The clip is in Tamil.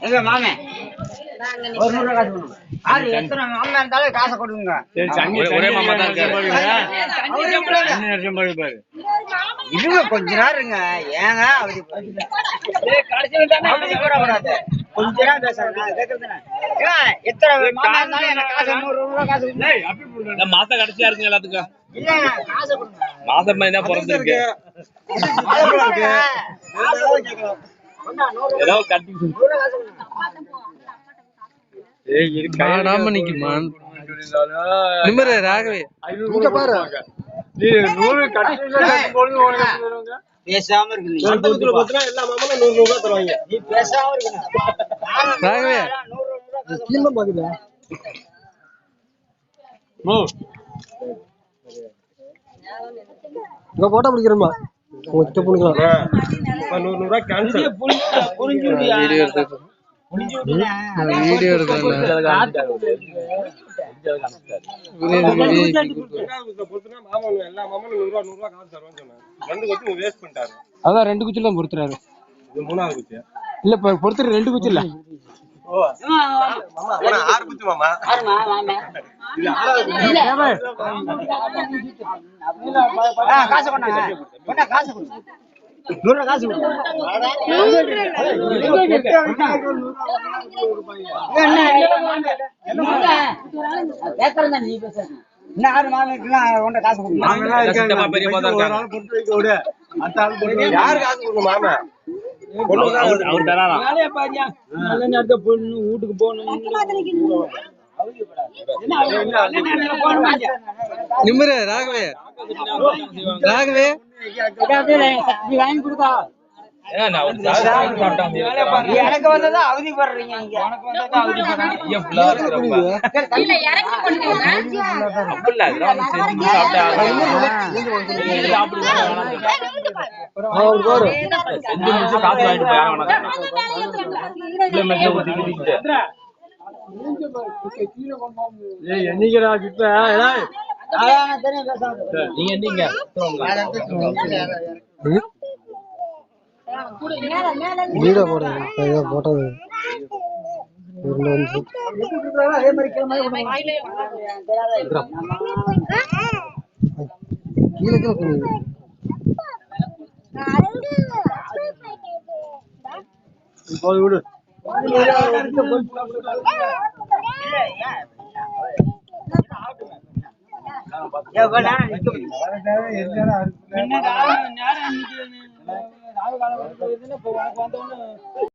எங்க மாமே ஒரு 100 ரூபா காசு கொடுங்க. ஆறு எத்தனை மாமா இருந்தாலும் காசை கொடுங்க. ஒரே மாமா தான் இருக்காரு. இருங்க கொஞ்ச நேரம் இருங்க. ஏங்க அப்படி கூடாது. கொஞ்ச நேரம் பேசுறேன் கேக்குறதுன்னு. எத்தனை மாமா இருந்தாலும் எனக்கு காசு 100 ரூபா காசு கொடுங்க. மாசம் கடைசியா இருக்குங்க எல்லாத்துக்கும். இல்ல காசு கொடுங்க. மாசம் மாதிரி தான் பிறந்திருக்கு. ஏதோ கட்டி ராகவே பேசாம இருக்கு. எல்லா மாமனும் 100 ரூபாய் தருவாங்க. நீ பேசாம இருக்கணும். ராகவே 100 ரூபா பாக்குதா இங்க போட்டோ பிடிக்கிறோமா உங்க புடிக்கலாம். 100 ரூபாய் கேன்சல். வீடியோ எடுக்கல. அதான் 2 குச்சில பொறுத்துறாரு. இது 3வது குச்சி இல்ல பொறுத்துற 2 குச்சி இல்ல. ஓ மாமா 6 குச்சி மாமா. இல்ல 6 காசு கொண்டாங்க. கொண்டா காசு கொடு. 100 ரூபா காசு கொடு. கேக்குறதா நீ பேச. இன்னும் 6 மாதத்துக்குலாம் கொண்ட காசு கொடு. சித்தப்பா பெரியப்பா தான் இருக்காங்க. யார் காசு கொடுங்க மாமா? அவர் தராராம். நல்ல நேரத்துல பொண்ணு வீட்டுக்கு போகணும். நிம்மரு ராகவே ராகவே வாங்கி கொடுக்கா. எனக்கு வந்ததா அவதிப்படுறீங்க. உனக்கு வந்ததா என்னைக்குடா கிட்ட நீங்க என்னங்க வீடியோ போட்டது அதே மாதிரி கீழே விடு. நேரம்